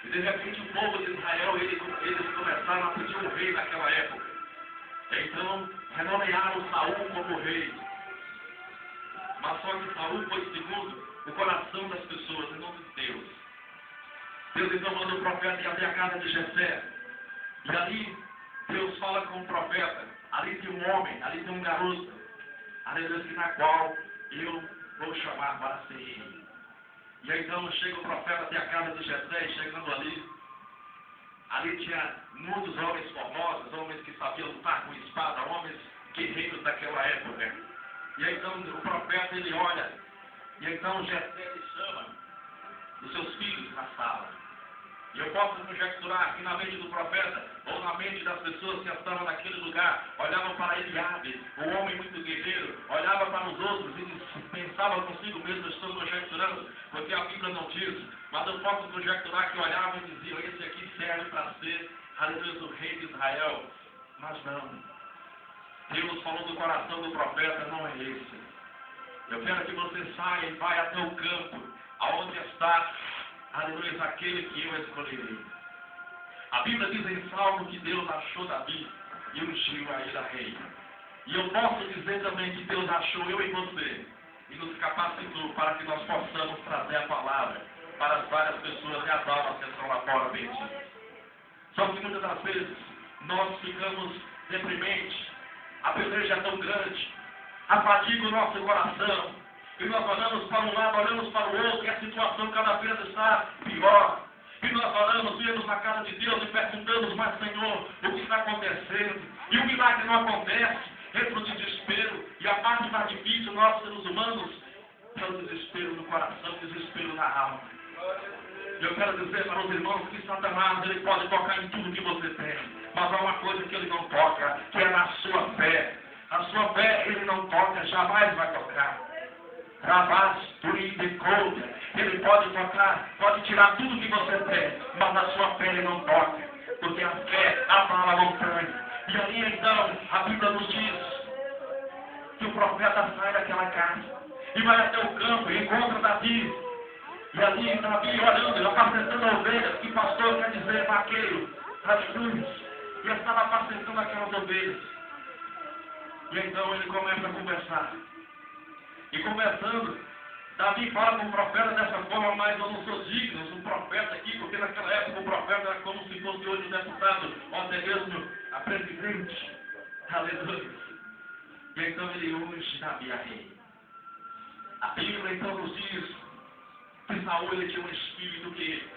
E de repente o povo de Israel, eles começaram a pedir um rei naquela época. Então, renomearam Saul como rei. Mas só que Saul foi segundo o coração das pessoas, e não de Deus. Deus então manda o profeta ir até a casa de Jessé. E ali, Deus fala com o profeta. Ali tem um homem, ali tem um garoto. Aleluia, na qual eu vou chamar para ser rei. E aí então chega o profeta até a casa de Jessé, e chegando ali tinha muitos homens formosos, homens que sabiam lutar com espada, homens guerreiros daquela época. E aí então o profeta ele olha, e então Jessé ele chama os seus filhos na sala. E eu posso conjecturar que na mente do profeta, ou na mente das pessoas que estavam naquele lugar, olhavam para Eliabe, um homem muito guerreiro, olhava para os outros e pensava consigo mesmo, estou conjecturando, porque a Bíblia não diz, mas eu posso conjecturar que olhavam e diziam, esse aqui serve para ser, aleluia, o rei de Israel. Mas não. Deus falou do coração do profeta, não é esse. Eu quero que você saia e vá até o campo, aonde está, aleluia, aquele que eu escolherei. A Bíblia diz em Salmo que Deus achou Davi e ungiu a ele a rei. E eu posso dizer também que Deus achou eu e você e nos capacitou para que nós possamos trazer a palavra para as várias pessoas e as almas que estão lá fora perdidas. Só que muitas das vezes nós ficamos deprimentes, a peleja é tão grande, afadiga o nosso coração, e nós olhamos para um lado, olhamos para o outro, e a situação cada vez está pior. E nós oramos, viemos na casa de Deus e perguntamos, mas Senhor, o que está acontecendo? E o milagre não acontece, entra o desespero, e a parte mais difícil, nós seres humanos, é o desespero no coração, o desespero na alma. E eu quero dizer para os irmãos que Satanás, ele pode tocar em tudo que você tem, mas há uma coisa que ele não toca, que é na sua fé. A sua fé ele não toca, jamais vai tocar. Ele pode tocar, pode tirar tudo que você tem, mas na sua fé ele não toca, porque a fé abala a montanha. E ali então a Bíblia nos diz que o profeta sai daquela casa e vai até o campo e encontra Davi. E ali Davi olhando, apacentando ovelhas, que pastor quer dizer vaqueiro, aleluia, e estava apacentando aquelas ovelhas. E então ele começa a conversar. E conversando, Davi fala com o profeta dessa forma, mas eu não sou digno, um profeta aqui, porque naquela época o profeta era como se fosse hoje um deputado, ou até mesmo a presidente. Aleluia. E então ele unge Davi a rei. A Bíblia então nos diz que Saul ele tinha um espírito que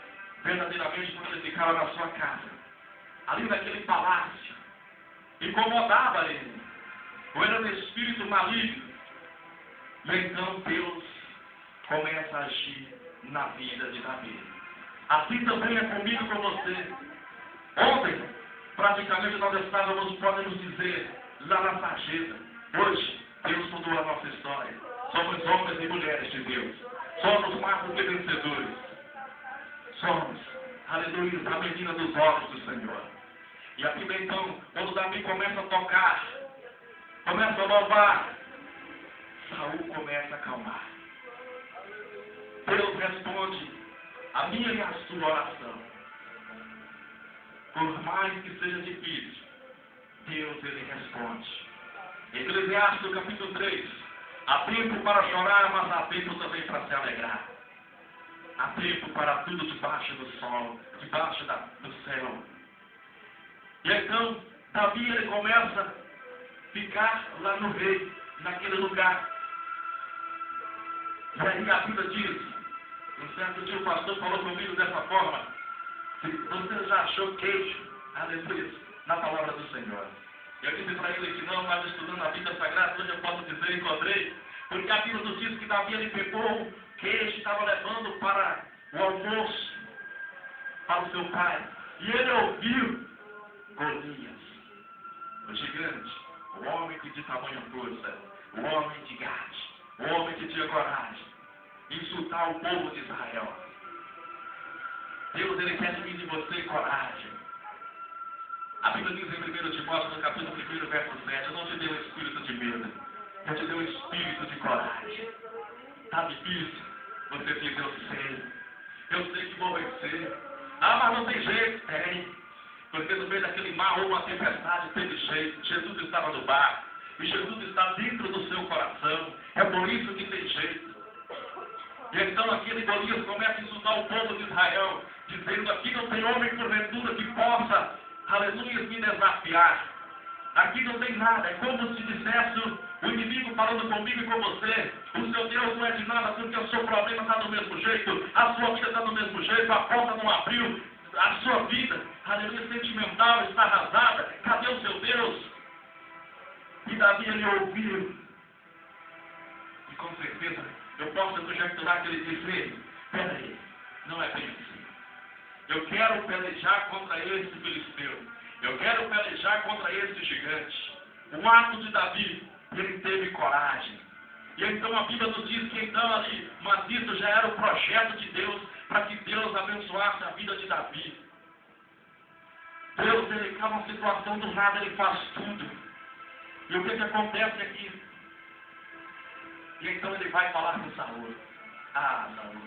verdadeiramente quando ele ficava na sua casa, ali naquele palácio, incomodava ele. Ou era um espírito maligno. E então Deus começa a agir na vida de Davi. Assim também é comigo e com você. Ontem, praticamente nós estávamos, podemos dizer, lá na sarjeta. Hoje, Deus mudou a nossa história. Somos homens e mulheres de Deus. Somos mais do que vencedores. Somos, aleluia, a menina dos olhos do Senhor. E aqui então, quando Davi começa a tocar, começa a louvar, Saul começa a acalmar. Deus responde a minha e a sua oração. Por mais que seja difícil, Deus ele responde. Eclesiastes capítulo 3. Há tempo para chorar, mas há tempo também para se alegrar. Há tempo para tudo debaixo do sol, debaixo do céu. E então, Davi ele começa a ficar lá no rei, naquele lugar. E aí a Bíblia diz, um certo dia o pastor falou comigo dessa forma, se você já achou queijo, aleluia, na palavra do Senhor. Eu disse para ele que não, mas estudando a Bíblia Sagrada, hoje eu posso dizer, encontrei, porque a Bíblia nos diz que Davi ele pegou o queijo e estava levando para o almoço, para o seu pai. E ele ouviu Golias, o gigante, o homem que de tamanha força, o homem de Gade, o homem que tinha coragem, insultar o povo de Israel. Deus ele quer de mim e de você coragem. A Bíblia diz em 1 Timóteo, no capítulo 1, verso 7, eu não te dei um espírito de medo, eu te dei um espírito de coragem. Está difícil? Você diz, eu sei que vou vencer. Ah, mas não tem jeito. Tem. Porque no meio daquele mar ou uma tempestade teve jeito. Jesus estava no barco. E Jesus está dentro do seu coração. É por isso que tem jeito. E então aquele Golias começa a insultar o povo de Israel, dizendo: aqui não tem homem porventura que possa, aleluia, me desafiar. Aqui não tem nada. É como se dissesse o inimigo falando comigo e com você: o seu Deus não é de nada, porque o seu problema está do mesmo jeito, a sua vida está do mesmo jeito, a porta não abriu, a sua vida, aleluia, sentimental está arrasada. Cadê o seu Deus? E Davi, ele ouviu. E com certeza eu posso conjecturar que ele disse: peraí, não é bem assim. Eu quero pelejar contra esse filisteu. Eu quero pelejar contra esse gigante. O ato de Davi, ele teve coragem. E então a Bíblia nos diz que então ali, mas isso já era o projeto de Deus, para que Deus abençoasse a vida de Davi. Deus, ele está numa situação do nada, ele faz tudo. E o que acontece aqui? E então ele vai falar com Saul. Ah, Saul,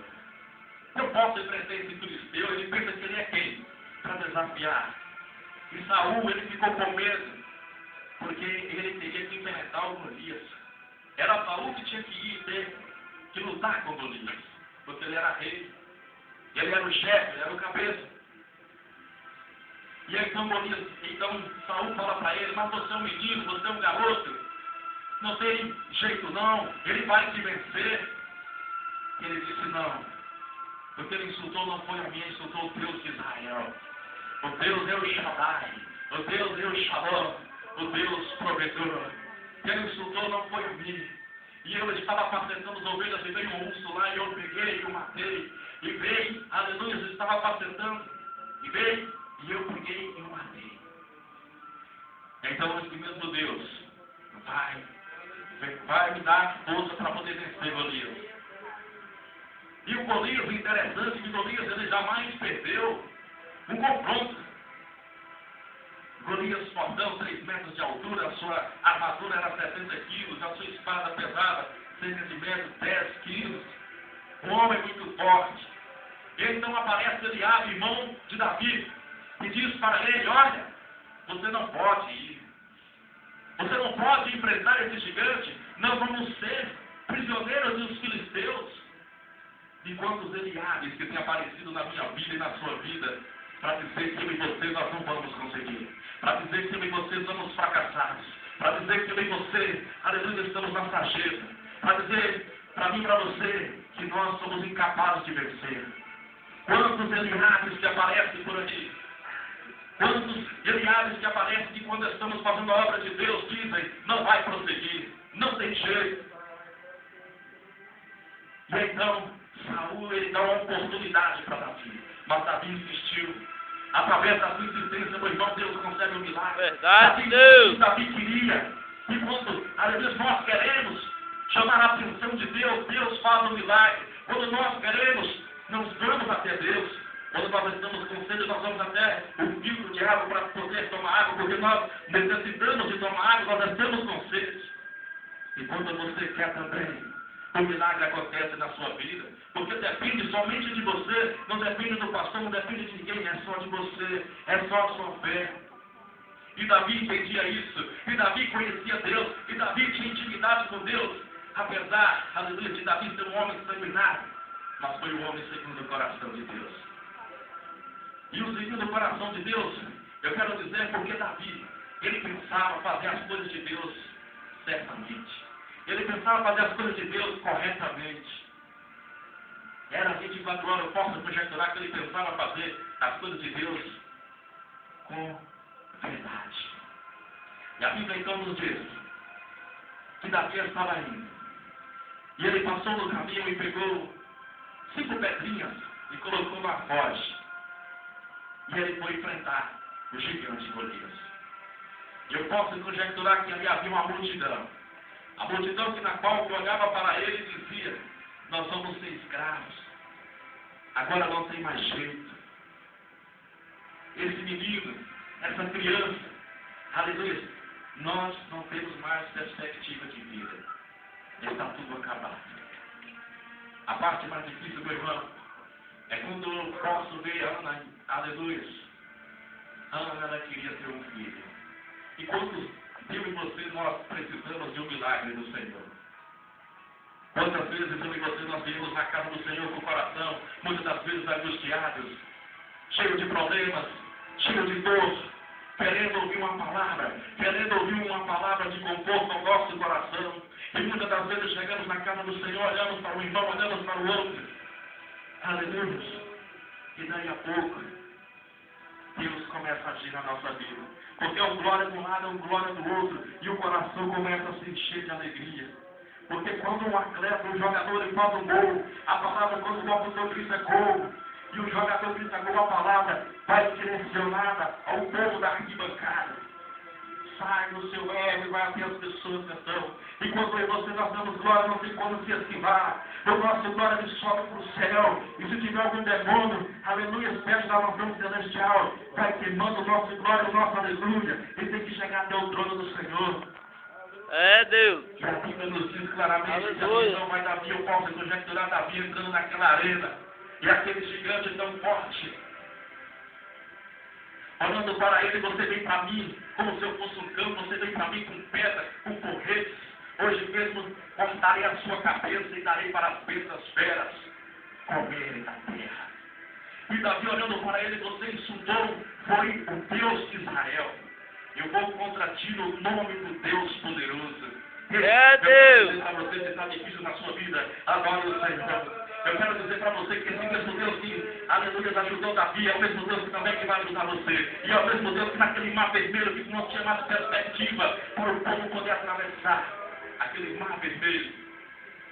eu posso enfrentar esse filisteu? Ele pensa que ele é quem? Para desafiar. E Saul, ele ficou com medo, porque ele teria que enfrentar o Golias. Era Saul que tinha que ir ter, que lutar com Golias, porque ele era rei. Ele era o chefe, ele era o cabeça. E então Golias, então Saul fala para ele: mas você é um menino, você é um garoto, não tem jeito não, ele vai te vencer. E ele disse: não, porque ele insultou não foi a mim, insultou o Deus de Israel. O Deus é o Shaddai, o Deus é o Shalom, o Deus provedor. Ele insultou não foi a mim. E eu estava apacentando as ovelhas e veio um urso lá e eu peguei e o matei. E veio, aleluia, eu estava apacentando. E veio e eu peguei e o matei. Então esse mesmo Deus vai me dar força para poder vencer Golias. E o Golias, o interessante é que Golias, ele jamais perdeu um confronto. Golias, fortão, 3 metros de altura, a sua armadura era 70 quilos, a sua espada pesava cerca de metro, 10 quilos. Um homem muito forte. E então aparece Eliabe, irmão de Davi, e diz para ele: olha, você não pode ir. Você não pode enfrentar esse gigante. Nós vamos ser prisioneiros dos filisteus. E quantos Eliabes que têm aparecido na minha vida e na sua vida, para dizer que eu e você nós não vamos conseguir, para dizer que eu e você somos fracassados, para dizer que eu e você, aleluia, estamos na sarjeta, para dizer para mim e para você que nós somos incapazes de vencer. Quantos Eliabes que aparecem por aqui? Quantos Eliabes que aparecem que quando estamos fazendo a obra de Deus dizem: não vai prosseguir, não tem jeito. E então Saul, ele dá uma oportunidade para Davi, mas Davi insistiu. Através da sua insistência, meu irmão, Deus concede um milagre. Verdade, Deus. Davi queria. E quando, aleluia, nós queremos chamar a atenção de Deus, Deus faz um milagre. Quando nós queremos, nós vamos até Deus. Quando nós estamos com sede, nós vamos até o filtro de água para poder tomar água, porque nós necessitamos de tomar água, nós estamos com sede. E quando você quer também, o milagre acontece na sua vida, porque depende somente de você, não depende do pastor, não depende de ninguém, é só de você, é só a sua fé. E Davi entendia isso, e Davi conhecia Deus, e Davi tinha intimidade com Deus, apesar, aleluia, de Davi ser um homem sanguinário, mas foi um homem segundo o coração de Deus. E o segundo o coração de Deus, eu quero dizer porque Davi, ele pensava fazer as coisas de Deus certamente. Ele pensava fazer as coisas de Deus corretamente. Era 24 horas, eu posso conjecturar que ele pensava fazer as coisas de Deus com verdade. E a Bíblia então nos diz que Davi estava indo. E ele passou no caminho e pegou 5 pedrinhas e colocou na foz. E ele foi enfrentar o gigante Golias. E eu posso conjecturar que ali havia uma multidão. A multidão na qual olhava para ele e dizia: nós vamos ser escravos. Agora não tem mais jeito. Esse menino, essa criança, aleluia, nós não temos mais perspectiva de vida. Está tudo acabado. A parte mais difícil, meu irmão, É quando eu posso ver Ana, aleluia. Ana, ela queria ter um filho. E quando eu e você, nós precisamos de um milagre do Senhor. Quantas vezes eu e você, nós viemos na casa do Senhor com o coração, muitas das vezes angustiados, cheio de problemas, cheio de dor, querendo ouvir uma palavra de conforto ao nosso coração. E muitas das vezes chegamos na casa do Senhor, olhamos para o irmão, olhamos para o outro. Aleluia. E daí a pouco, Deus começa a agir na nossa vida. Porque é um glória de um lado, é um glória do outro. E o coração começa a se encher de alegria. Porque quando um atleta, um jogador, ele faz um gol, a palavra, quando o locutor grita gol, e o jogador grita gol, a palavra vai direcionada ao povo da arquibancada. Sai do seu ego e vai até as pessoas que estão. E quando eu e você nós damos glória, não tem como se esquivar. O nosso glória ele sobe para o céu. E se tiver algum demônio, aleluia, pede da nação celestial, vai queimando o nosso glória, o nosso aleluia. Ele tem que chegar até o trono do Senhor. É, Deus. E a Bíblia nos diz claramente Aleluia. que a visão vai Davi, eu posso conjecturar Davi entrando naquela arena. E aquele gigante tão forte. Olhando para ele, você vem para mim, como se eu fosse um campo, você vem para mim com pedra, com porretes. Hoje mesmo cortarei a sua cabeça e darei para as bestas feras comerem da terra. E Davi olhando para ele, você insultou, foi o Deus de Israel. Eu vou contra ti no nome do Deus poderoso. É, Deus. Eu quero dizer para você que está difícil na sua vida, adore o Senhor. Eu quero dizer para você que esse mesmo Deus que, aleluia, ajudou Davi, é o mesmo Deus que também que vai ajudar você. E é o mesmo Deus que naquele mar vermelho que nós chamamos de perspectiva, para o povo poder atravessar aquele mar vermelho.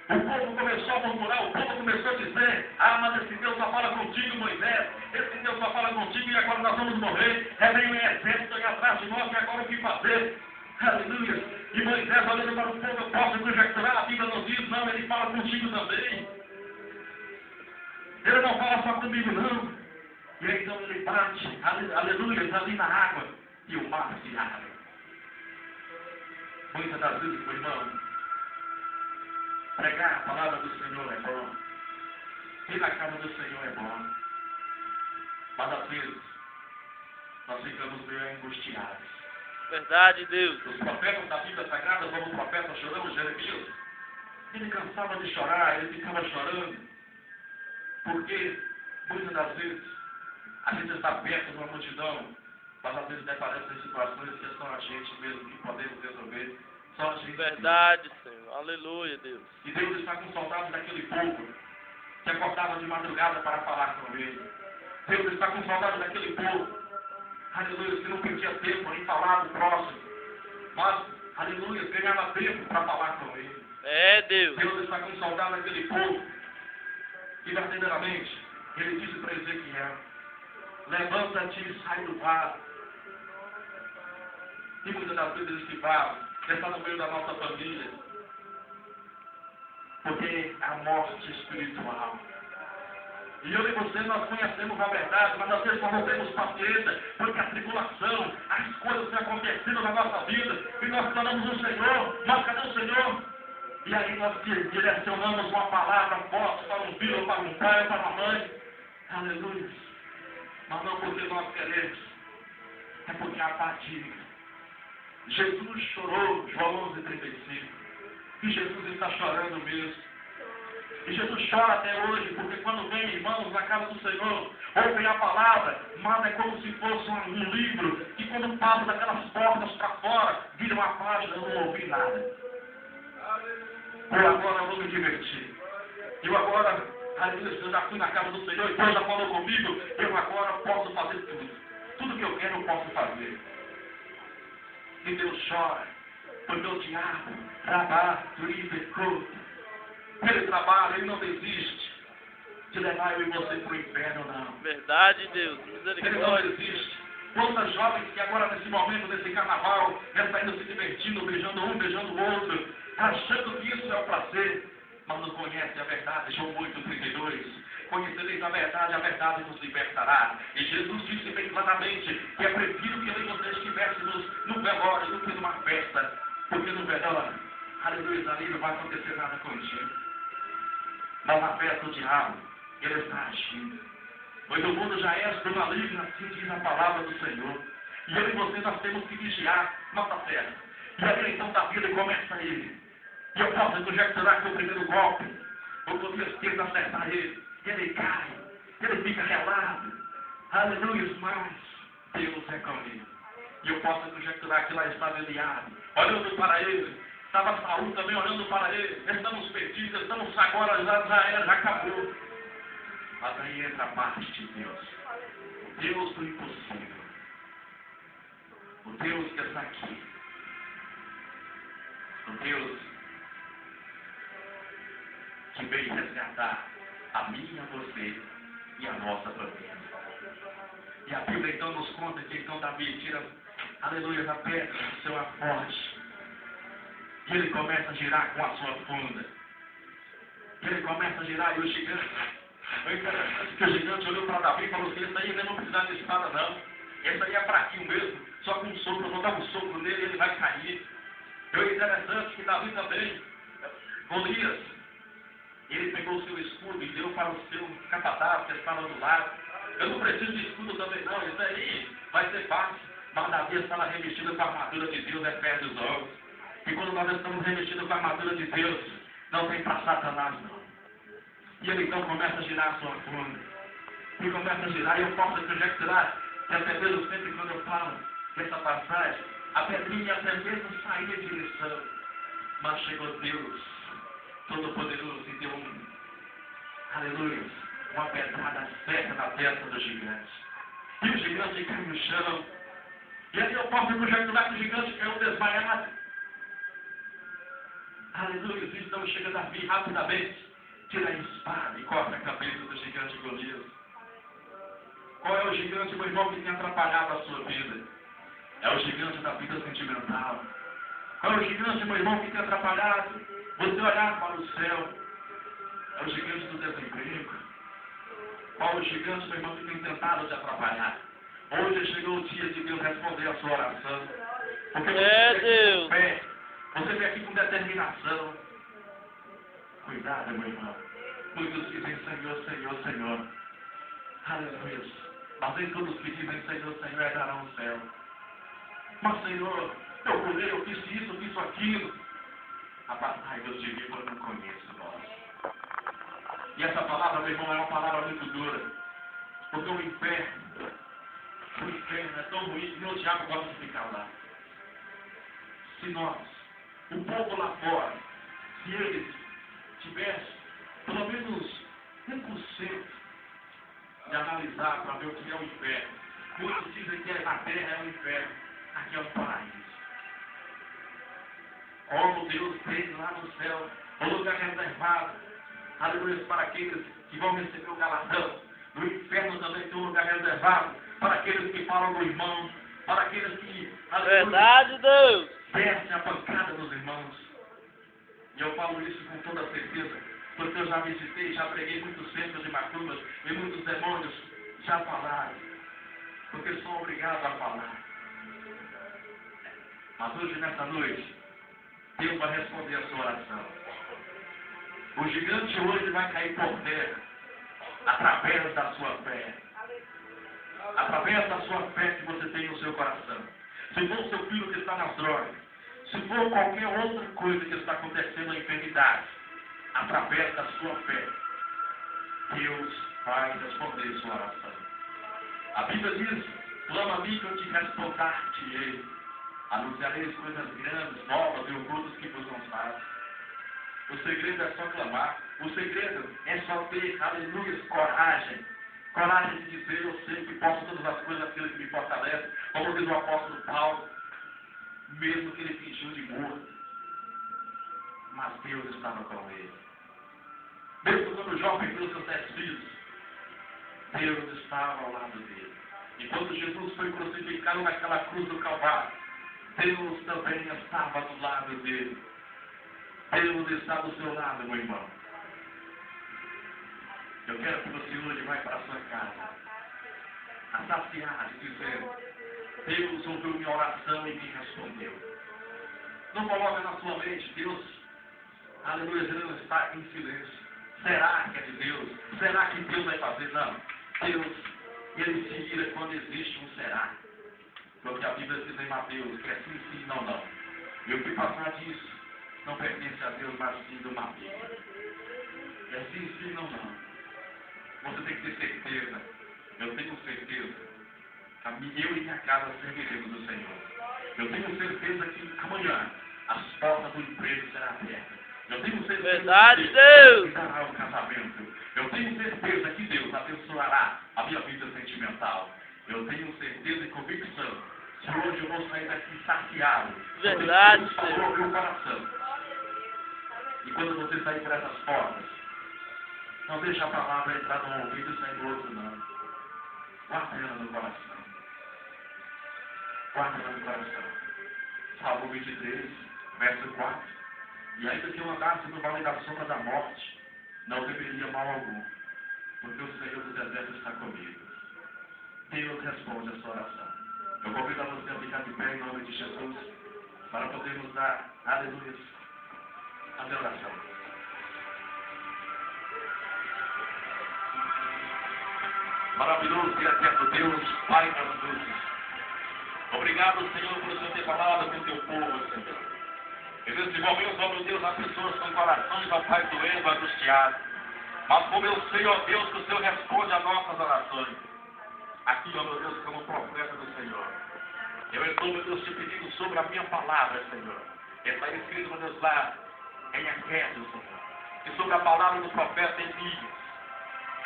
O povo começou a murmurar, o povo começou a dizer, mas esse Deus só fala contigo, Moisés, esse Deus só fala contigo e agora nós vamos morrer, vem um exército aí atrás de nós e agora o que fazer? Aleluia. E Moisés olhando para o povo, eu posso conjecturar, a Bíblia nos diz, não, ele fala contigo também. Ele não fala só comigo, não. E aí, então ele bate, aleluia, ali na água, e o mar se abre. Muitas das vezes, meu irmão, pregar a palavra do Senhor é bom. Ir na casa do Senhor é bom. Mas às vezes, nós ficamos meio angustiados. Verdade, Deus. Os profetas da Bíblia Sagrada, como o profeta chorando, Jeremias, ele cansava de chorar, ele ficava chorando. Porque, muitas das vezes, a gente está perto de uma multidão, mas às vezes deparamos em situações que é só a gente mesmo que podemos resolver. Só a gente. Verdade, Senhor. Aleluia, Deus. E Deus está com saudade daquele povo que acordava de madrugada para falar com ele. Deus está com saudade daquele povo, aleluia, que não perdia tempo em falar do próximo, mas, aleluia, ganhava tempo para falar com ele. É, Deus. Deus está com saudade daquele povo que verdadeiramente ele disse para Ezequiel: levanta-te e sai do vale. E muitas das vezes esse vale está no meio da nossa família, porque é a morte espiritual. E eu e você, nós conhecemos a verdade, mas às vezes nós não temos paciência, porque a tribulação, as coisas que aconteceram na nossa vida, e nós clamamos o Senhor, mas cadê o Senhor? E aí nós direcionamos uma palavra forte para um filho, para um pai, para uma mãe. Aleluia. Mas não porque nós queremos, é porque a fadiga. Jesus chorou, João 11:35. E Jesus está chorando mesmo. E Jesus chora até hoje, porque quando vem irmãos na casa do Senhor, ouvem a palavra, mas é como se fosse um livro, que quando passa daquelas portas para fora, vira uma página, eu não ouvi nada. Eu agora vou me divertir. Eu agora, eu já fui na casa do Senhor, e Deus já falou comigo, eu agora posso fazer tudo. Tudo que eu quero eu posso fazer. E Deus chora, porque o diabo trabalha, ele trabalha, ele não desiste de levar eu e você para o inferno, não. Verdade, Deus. Ele não desiste. Quantas jovens que agora, nesse momento, nesse carnaval, estão indo se divertindo, beijando um, beijando o outro, achando que isso é o prazer, mas não conhecem a verdade. João 8:32. Conhecereis a verdade nos libertará. E Jesus disse bem claramente que é preciso que eu e você estivéssemos no velório do que numa festa, porque no velório, aleluia, ali não vai acontecer nada contigo. Mas na festa do diabo, ele está agindo. Pois o mundo já é do maligno, assim diz a palavra do Senhor. E eu e você, nós temos que vigiar nossa terra. E aí então da vida começa ele. E eu posso conjecturar que o primeiro golpe, o poder tenta acertar ele. E ele cai, ele fica relado. Aleluia, mas Deus é com ele. E eu posso conjecturar que lá estava Eliabe, olhando para ele. Estava Saul também olhando para ele. Estamos perdidos, estamos agora, já acabou. Mas aí entra a parte de Deus. O Deus do impossível. O Deus que está aqui. O Deus que veio resgatar a minha, você e a nossa família. E a Bíblia então nos conta que então Davi tira, aleluia, da pedra do seu aforte. E ele começa a girar com a sua funda. E ele começa a girar e o gigante. É interessante que o gigante olhou para Davi e falou assim: esse aí não precisa de espada não. Esse aí é fraquinho mesmo. Só com um sopro, eu vou dar um sopro nele e ele vai cair. E é interessante que Davi também, Golias, ele pegou o seu escudo e deu para o seu capataz que estava do lado. Eu não preciso de escudo também não, isso aí vai ser fácil. Mas Davi estava revestido com a armadura de Deus, é pé dos olhos. E quando nós estamos revestidos com a armadura de Deus, não tem para Satanás não. E ele então começa a girar a sua funda. E começa a girar, e eu posso conjecturar que até mesmo sempre quando eu falo dessa passagem, a pedrinha até mesmo saía de direção. Mas chegou Deus, Todo-Poderoso, e deu aleluia, uma pedrada certa na testa do gigante. E o gigante cai no chão. E aí eu posso conjecturar que o gigante caiu desmaiado. Aleluia, então chega Davi rapidamente, tira a espada e corta a cabeça do gigante Golias. Qual é o gigante, meu irmão, que tem atrapalhado a sua vida? É o gigante da vida sentimental. Qual é o gigante, meu irmão, que tem atrapalhado você olhar para o céu? É o gigante do desemprego. Qual é o gigante, meu irmão, que tem tentado te atrapalhar? Hoje chegou o dia de Deus responder a sua oração. Porque você Deus. fé. Você vem aqui com determinação. Cuidado, meu irmão. Muitos dizem Senhor, Senhor, Senhor. Aleluia. Mas nem todos que dizem Senhor, Senhor herdarão o céu. Mas Senhor, eu pulei, eu fiz isso, eu fiz aquilo. Ai, Deus te viu, eu não conheço nós. E essa palavra, meu irmão, é uma palavra muito dura. Porque o inferno é tão ruim que nem o diabo gosta de ficar lá. Se nós, o povo lá fora, se eles tivessem pelo menos 1% de analisar para ver o que é o inferno. Muitos dizem que na terra é o inferno, aqui é o paraíso. Como Deus tem lá no céu, um lugar reservado, aleluia, para aqueles que vão receber o galardão. No inferno também tem um lugar reservado para aqueles que falam do irmão, para aqueles que, aleluia, Verdade, Deus. descem a pancada dos irmãos. E eu falo isso com toda certeza, porque eu já visitei, já preguei muitos centros de macumbas e muitos demônios já falaram, porque sou obrigado a falar. Mas hoje, nessa noite, Deus vai responder a sua oração. O gigante hoje vai cair por terra, através da sua fé. Através da sua fé que você tem no seu coração. Se for o seu filho que está nas drogas, se for qualquer outra coisa que está acontecendo na enfermidade, através da sua fé, Deus vai responder sua oração. A Bíblia diz: clama a mim que eu te responder-te-ei. Anunciareis coisas grandes, novas e ocultas que vos não fazem. O segredo é só clamar. O segredo é só ter, aleluia, coragem. Coragem de dizer: eu sei que posso todas as coisas aquilo que me fortalece. Como diz o apóstolo Paulo, mesmo que ele fingiu de morto, mas Deus estava com ele. Mesmo quando Jó perdeu seus 10 filhos, Deus estava ao lado dele. E quando Jesus foi crucificado naquela cruz do Calvário, Deus também estava do lado dele. Deus está do seu lado, meu irmão. Eu quero que você hoje vá para a sua casa, a saciar, dizendo: Deus ouviu minha oração e me respondeu. Não coloca na sua mente: Deus, aleluia, Deus está em silêncio. Será que é de Deus? Será que Deus vai fazer? Não. Deus, ele se ira quando existe um será. Porque a Bíblia diz em Mateus que é sim, sim, não, não. E o que passar disso não pertence a Deus, mas sim do maligno. É sim, sim, não, não. Você tem que ter certeza. Eu tenho certeza. Eu e minha casa serviremos do Senhor. Eu tenho certeza que amanhã as portas do emprego serão abertas. Eu tenho certeza Verdade, que Deus. me dará um casamento. Eu tenho certeza que Deus abençoará a minha vida sentimental. Eu tenho certeza e convicção que hoje eu vou sair daqui saciado. Verdade, Deus falou ao meu coração. E quando você sair por essas portas, não deixe a palavra entrar num ouvido e sair do outro, não. Guarda ela no coração. Guarda ela no coração. Salmo 23, verso 4. E ainda que eu andasse no vale da sombra da morte, não temeria mal algum, porque o Senhor dos Exércitos está comigo. Deus responde a sua oração. Eu convido a você a ficar de pé em nome de Jesus, para podermos dar, aleluia, a oração. Maravilhoso e eterno Deus, Pai das luzes. Obrigado, Senhor, por Senhor ter falado com o teu povo, Senhor. E nesse momento, ó meu Deus, há pessoas com corações, ó Pai, doendo, angustiados. Mas como eu sei, ó Deus, que o Senhor responde a nossas orações. Aqui, ó meu Deus, como profeta do Senhor. Eu estou, meu Deus, te pedindo sobre a minha palavra, Senhor. Está escrito, meu Deus, lá em Efésios, Senhor. E sobre a palavra do profeta Elias.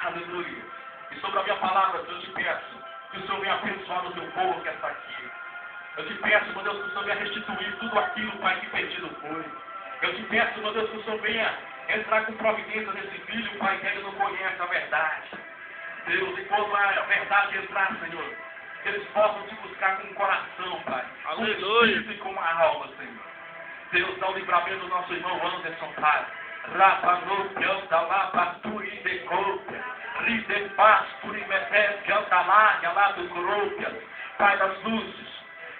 Aleluia. E sobre a minha palavra, Senhor, eu te peço que o Senhor venha abençoar o teu povo que está aqui. Eu te peço, meu Deus, que o Senhor venha restituir tudo aquilo, Pai, que perdido foi. Eu te peço, meu Deus, que o Senhor venha entrar com providência nesse filho, Pai, que ele não conhece a verdade. Deus, e quando a verdade entrar, Senhor, que eles possam te buscar com o coração, Pai. Aleluia. Com o espírito e com a alma, Senhor. Deus, dá o livramento do nosso irmão Anderson, Pai. Rapanô, pianta lá, pasturi de cópia. Ride pasturi meté, pianta lá, galá do cópia. Pai das luzes.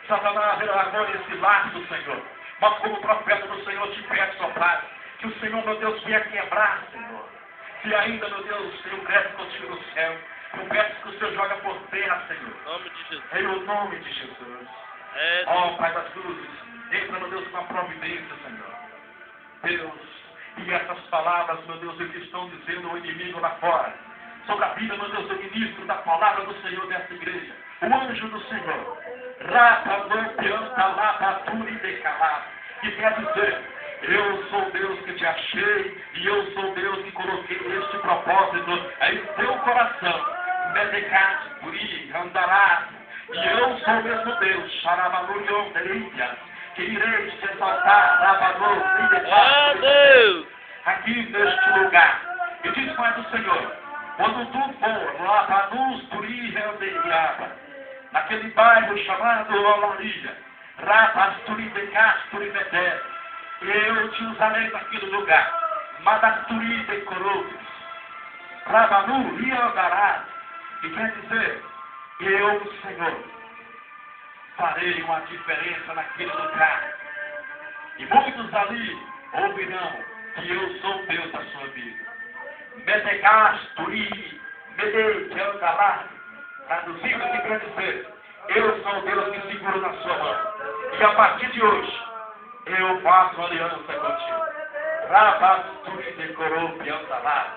Satanás, agora esse laço, Senhor. Mas como profeta do Senhor, te peço, ó Pai, que o Senhor, meu Deus, venha quebrar, Senhor. Se ainda, meu Deus, tem um crédito contigo no céu, eu peço que o Senhor joga por terra, Senhor. Em nome de Jesus. Em o nome de Jesus. É, Ó Pai das luzes, entra, meu Deus, com a providência, Senhor. Deus, e essas palavras, meu Deus, que estão dizendo o inimigo lá fora, sobre a vida, meu Deus, do ministro da palavra do Senhor dessa igreja, o anjo do Senhor, que quer dizer, eu sou Deus que te achei, e eu sou Deus que coloquei este propósito em teu coração, Medecat, Puri, Andarás, e eu sou mesmo Deus, Xarabalurion, Derícia, que irei te exaltar, Rabanô, é Deus. aqui neste lugar. E diz mais o Senhor, quando tu for lá para nos Puri, naquele bairro chamado Olaria, Rabasturi de Casturi Medé, eu te usarei naquele lugar, Madasturi de Corobes, Rabanu e Andarás, e quer dizer, eu, Senhor, farei uma diferença naquele lugar, e muitos ali ouvirão que eu sou Deus da sua vida. Medegasturi, Medei, que Andarás, traduzido que quer dizer, eu sou Deus que seguro na sua mão. E a partir de hoje, eu faço aliança contigo. Rabasturi decorou piantalá.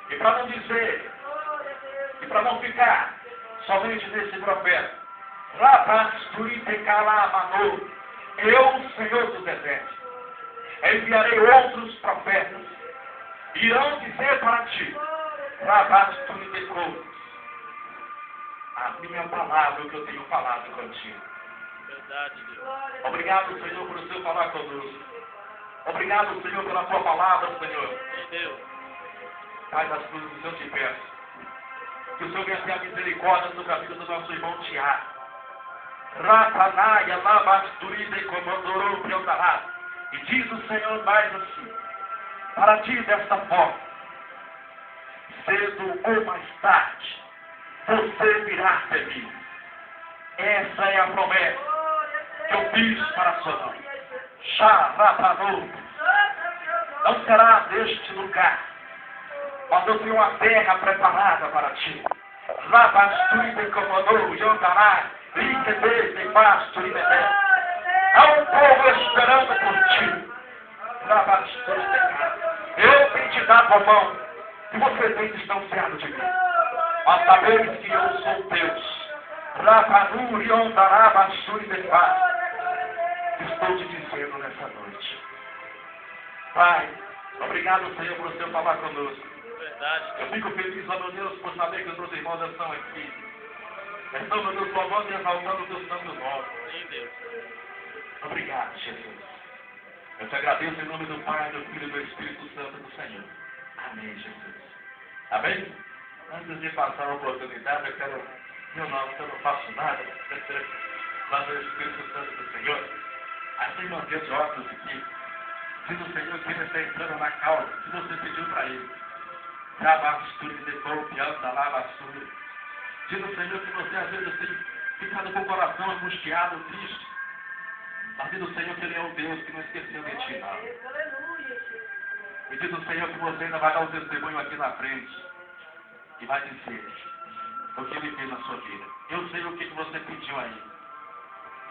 E para não dizer, e para não ficar somente nesse profeta, Rabasturi decalamanô, eu, Senhor dos Exércitos, enviarei outros profetas, irão dizer para ti, Rabasturi decorou, a minha palavra, o que eu tenho falado contigo. Verdade, Deus. Obrigado, Senhor, por o Senhor falar conosco. Obrigado, Senhor, pela tua palavra, Senhor. Deus. Pai das cruzes, eu te peço que o Senhor venha ter a misericórdia sobre a vida do nosso irmão Tiago. Ratanaia, labasturida e comandorou, piandará. E diz o Senhor mais assim, para ti desta forma, cedo ou mais tarde, você virá ter mim. Essa é a promessa que eu fiz para a sua mãe. Xarapanô. Não será deste lugar, mas eu tenho uma terra preparada para ti. Rabasturi de Comodoro, Yondará, Ritebe de Basturi de Bé. Há um povo esperando por ti. Rabasturi de Cá. Eu tenho te dado a mão e você tem distanciado de mim. Mas sabeis que eu sou Deus. Rabanur, Yondará, Basturi de Cá. Estou te dizendo nessa noite. Pai, obrigado, Senhor, por o Senhor falar conosco. Verdade, Eu fico feliz, ó meu Deus, por saber que os meus irmãos estão aqui. Estão, meu Deus, louvando e exaltando o teu santo nome. sim, Deus. Obrigado, Jesus. Eu te agradeço em nome do Pai, do Filho e do Espírito Santo do Senhor. Amém, Jesus. Amém? Antes de passar a oportunidade, eu quero, meu nome, eu não faço nada, mas o Espírito Santo do Senhor, assim manter de óculos aqui. Diz o Senhor que ele está entrando na causa, que você pediu para ele. Rabasturi de golpeando da lavasturi. Diz o Senhor que você às vezes tem ficado com o coração angustiado, triste. Mas diz o Senhor que ele é o Deus que não esqueceu de ti, não. E diz o Senhor que você ainda vai dar um testemunho aqui na frente. E vai dizer o que ele fez na sua vida. Eu sei o que você pediu aí.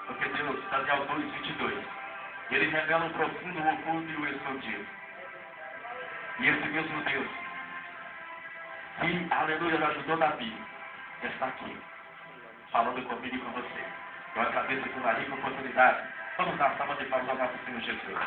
Porque Deus, Daniel 2:22, ele revela o profundo, o oculto e o escondido. E esse mesmo Deus, que, aleluia, ajudou Davi, está aqui, falando comigo e com você. Eu agradeço pela rica oportunidade. Vamos dar uma salva de palmas ao nosso Senhor Jesus.